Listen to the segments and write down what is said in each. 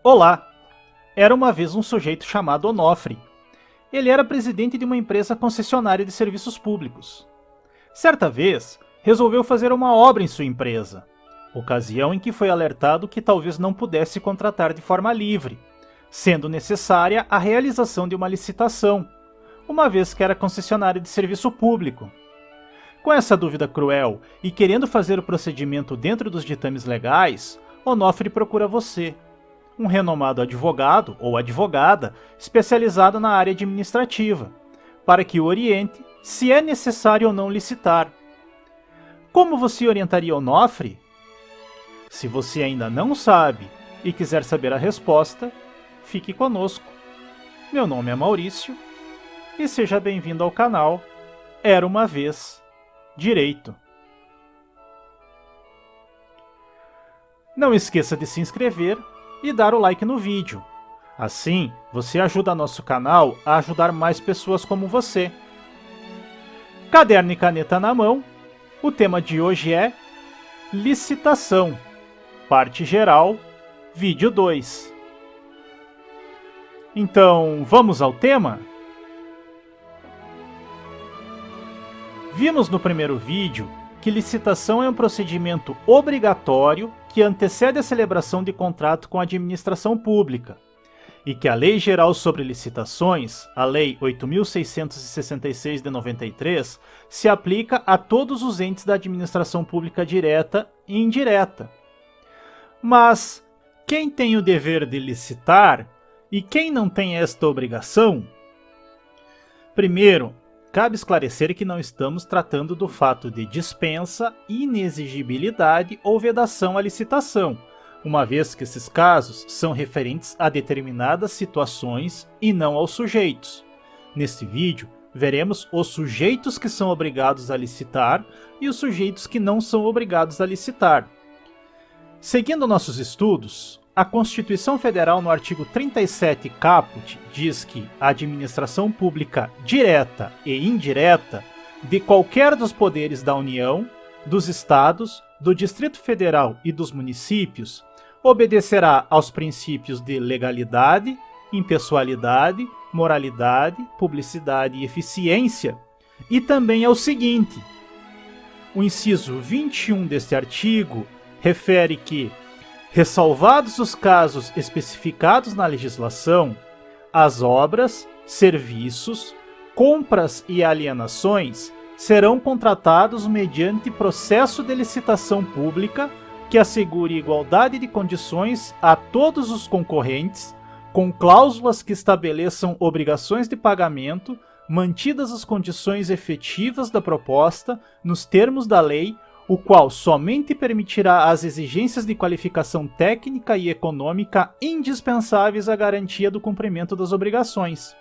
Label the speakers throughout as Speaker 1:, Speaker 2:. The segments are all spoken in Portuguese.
Speaker 1: Olá! Era uma vez um sujeito chamado Onofre. Ele era presidente de uma empresa concessionária de serviços públicos. Certa vez, resolveu fazer uma obra em sua empresa, ocasião em que foi alertado que talvez não pudesse contratar de forma livre, sendo necessária a realização de uma licitação, uma vez que era concessionária de serviço público. Com essa dúvida cruel e querendo fazer o procedimento dentro dos ditames legais, Onofre procura você, um renomado advogado ou advogada especializado na área administrativa, para que o oriente se é necessário ou não licitar. Como você orientaria Onofre? Se você ainda não sabe e quiser saber a resposta, fique conosco. Meu nome é Maurício e seja bem-vindo ao canal Era uma Vez Direito. Não esqueça de se inscrever e dar o like no vídeo. Assim, você ajuda nosso canal a ajudar mais pessoas como você. Caderno e caneta na mão, o tema de hoje é licitação, parte geral, vídeo 2. Então, vamos ao tema? Vimos no primeiro vídeo que licitação é um procedimento obrigatório que antecede a celebração de contrato com a administração pública, e que a Lei Geral sobre Licitações, a Lei 8.666 de 93, se aplica a todos os entes da administração pública direta e indireta. Mas quem tem o dever de licitar e quem não tem esta obrigação? Primeiro, cabe esclarecer que não estamos tratando do fato de dispensa, inexigibilidade ou vedação à licitação, uma vez que esses casos são referentes a determinadas situações e não aos sujeitos. Neste vídeo, veremos os sujeitos que são obrigados a licitar e os sujeitos que não são obrigados a licitar. Seguindo nossos estudos, a Constituição Federal, no artigo 37 caput, diz que a administração pública direta e indireta de qualquer dos poderes da União, dos Estados, do Distrito Federal e dos municípios obedecerá aos princípios de legalidade, impessoalidade, moralidade, publicidade e eficiência, e também ao seguinte: o inciso 21 deste artigo refere que, ressalvados os casos especificados na legislação, as obras, serviços, compras e alienações serão contratados mediante processo de licitação pública que assegure igualdade de condições a todos os concorrentes, com cláusulas que estabeleçam obrigações de pagamento, mantidas as condições efetivas da proposta nos termos da lei, o qual somente permitirá as exigências de qualificação técnica e econômica indispensáveis à garantia do cumprimento das obrigações.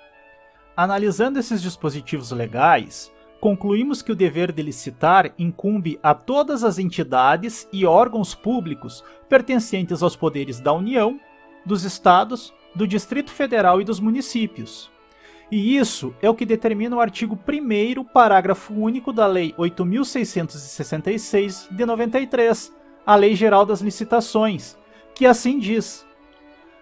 Speaker 1: Analisando esses dispositivos legais, concluímos que o dever de licitar incumbe a todas as entidades e órgãos públicos pertencentes aos poderes da União, dos Estados, do Distrito Federal e dos municípios. E isso é o que determina o artigo 1º, parágrafo único da Lei 8.666 de 93, a Lei Geral das Licitações, que assim diz: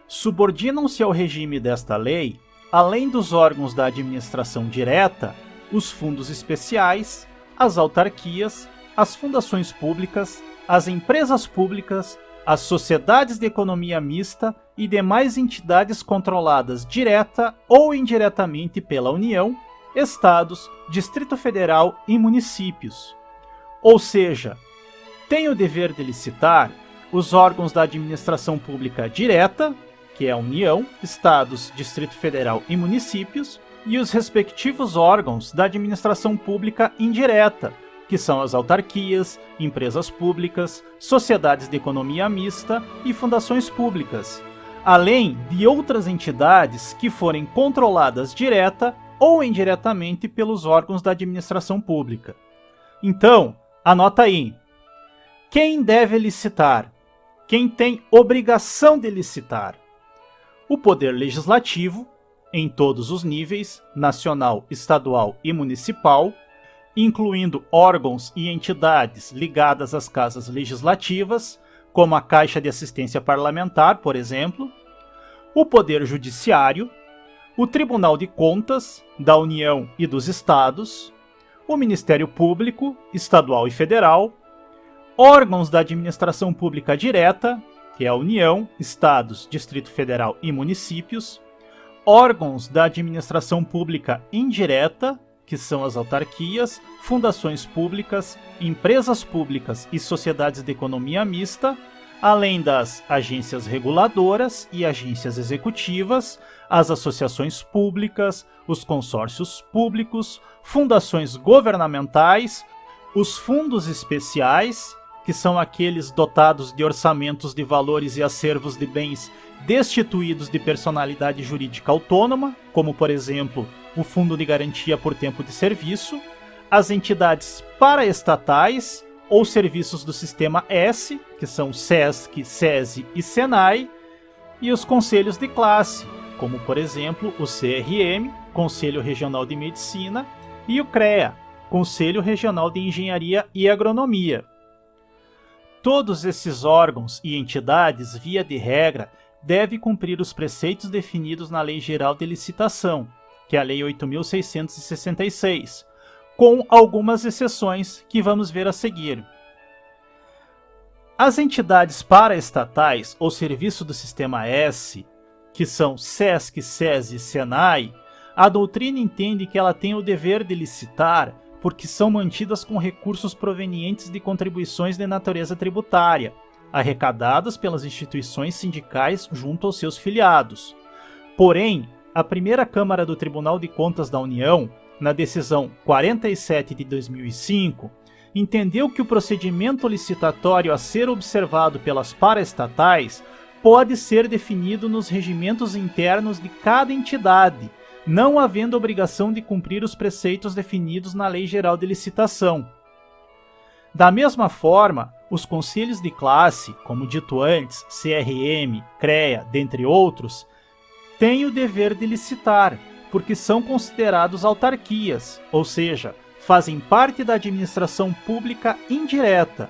Speaker 1: subordinam-se ao regime desta lei, além dos órgãos da administração direta, os fundos especiais, as autarquias, as fundações públicas, as empresas públicas, as sociedades de economia mista e demais entidades controladas direta ou indiretamente pela União, Estados, Distrito Federal e municípios. Ou seja, tem o dever de licitar os órgãos da administração pública direta, que é a União, Estados, Distrito Federal e municípios, e os respectivos órgãos da administração pública indireta, que são as autarquias, empresas públicas, sociedades de economia mista e fundações públicas, além de outras entidades que forem controladas direta ou indiretamente pelos órgãos da administração pública. Então, anota aí: quem deve licitar? Quem tem obrigação de licitar? O Poder Legislativo, em todos os níveis, nacional, estadual e municipal, incluindo órgãos e entidades ligadas às casas legislativas, como a Caixa de Assistência Parlamentar, por exemplo, o Poder Judiciário, o Tribunal de Contas da União e dos Estados, o Ministério Público, Estadual e Federal, órgãos da Administração Pública Direta, que é a União, Estados, Distrito Federal e municípios, órgãos da Administração Pública Indireta, que são as autarquias, fundações públicas, empresas públicas e sociedades de economia mista, além das agências reguladoras e agências executivas, as associações públicas, os consórcios públicos, fundações governamentais, os fundos especiais, que são aqueles dotados de orçamentos de valores e acervos de bens destituídos de personalidade jurídica autônoma, como, por exemplo, o Fundo de Garantia por Tempo de Serviço, as entidades paraestatais ou serviços do Sistema S, que são SESC, SESI e SENAI, e os conselhos de classe, como, por exemplo, o CRM, Conselho Regional de Medicina, e o CREA, Conselho Regional de Engenharia e Agronomia. Todos esses órgãos e entidades, via de regra, devem cumprir os preceitos definidos na Lei Geral de Licitação, que é a Lei 8.666, com algumas exceções que vamos ver a seguir. As entidades paraestatais ou serviço do Sistema S, que são SESC, SESI e SENAI, a doutrina entende que ela tem o dever de licitar porque são mantidas com recursos provenientes de contribuições de natureza tributária, arrecadadas pelas instituições sindicais junto aos seus filiados. Porém, a primeira Câmara do Tribunal de Contas da União, na decisão 47 de 2005, entendeu que o procedimento licitatório a ser observado pelas paraestatais pode ser definido nos regimentos internos de cada entidade, não havendo obrigação de cumprir os preceitos definidos na Lei Geral de Licitação. Da mesma forma, os conselhos de classe, como dito antes, CRM, CREA, dentre outros, têm o dever de licitar, porque são considerados autarquias, ou seja, fazem parte da administração pública indireta.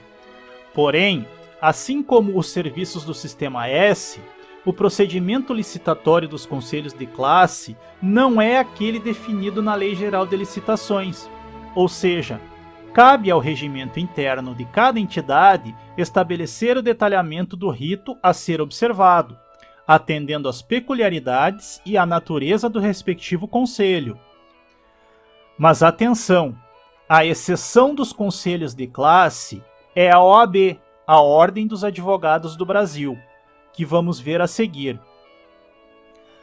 Speaker 1: Porém, assim como os serviços do Sistema S, o procedimento licitatório dos conselhos de classe não é aquele definido na Lei Geral de Licitações, ou seja, cabe ao regimento interno de cada entidade estabelecer o detalhamento do rito a ser observado, atendendo às peculiaridades e à natureza do respectivo conselho. Mas atenção, a exceção dos conselhos de classe é a OAB, a Ordem dos Advogados do Brasil, que vamos ver a seguir.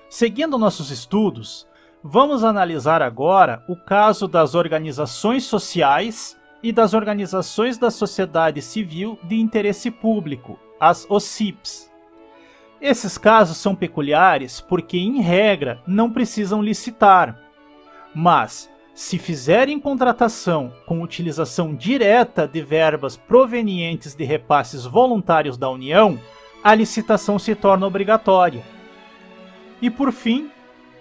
Speaker 1: Seguindo nossos estudos, vamos analisar agora o caso das organizações sociais e das organizações da sociedade civil de interesse público, as OCIPs. Esses casos são peculiares porque, em regra, não precisam licitar, mas, se fizerem contratação com utilização direta de verbas provenientes de repasses voluntários da União, a licitação se torna obrigatória. E por fim,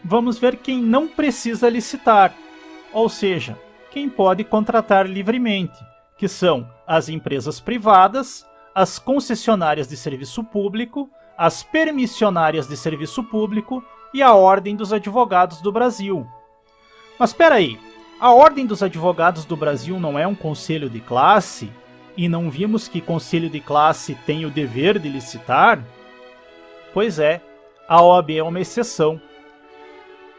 Speaker 1: vamos ver quem não precisa licitar, ou seja, quem pode contratar livremente, que são as empresas privadas, as concessionárias de serviço público, as permissionárias de serviço público e a Ordem dos Advogados do Brasil. Mas espera aí, a Ordem dos Advogados do Brasil não é um conselho de classe? E não vimos que conselho de classe tem o dever de licitar? Pois é, a OAB é uma exceção.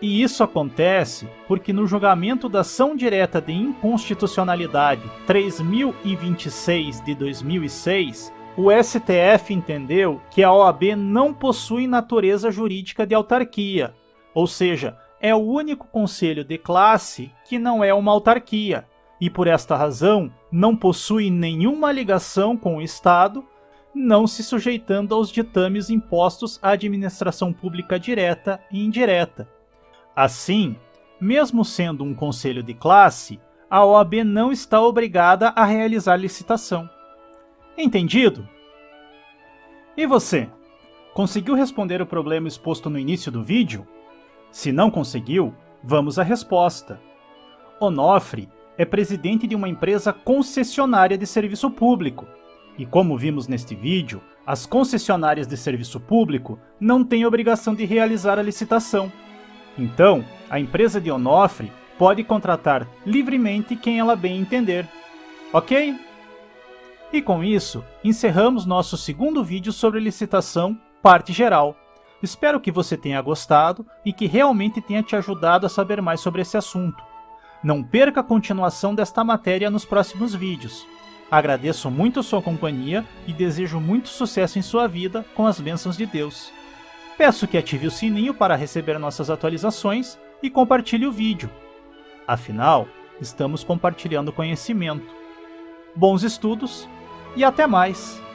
Speaker 1: E isso acontece porque no julgamento da ação direta de inconstitucionalidade 3026 de 2006, o STF entendeu que a OAB não possui natureza jurídica de autarquia, ou seja, é o único conselho de classe que não é uma autarquia, e por esta razão não possui nenhuma ligação com o Estado, não se sujeitando aos ditames impostos à administração pública direta e indireta. Assim, mesmo sendo um conselho de classe, a OAB não está obrigada a realizar licitação. Entendido? E você? Conseguiu responder o problema exposto no início do vídeo? Se não conseguiu, vamos à resposta. Onofre é presidente de uma empresa concessionária de serviço público, e como vimos neste vídeo, As concessionárias de serviço público não têm obrigação de realizar a licitação. Então, a empresa de Onofre pode contratar livremente quem ela bem entender. Ok? E com isso, encerramos nosso segundo vídeo sobre licitação, parte geral. Espero que você tenha gostado e que realmente tenha te ajudado a saber mais sobre esse assunto. Não perca a continuação desta matéria nos próximos vídeos. Agradeço muito a sua companhia e desejo muito sucesso em sua vida com as bênçãos de Deus. Peço que ative o sininho para receber nossas atualizações e compartilhe o vídeo. Afinal, estamos compartilhando conhecimento. Bons estudos e até mais!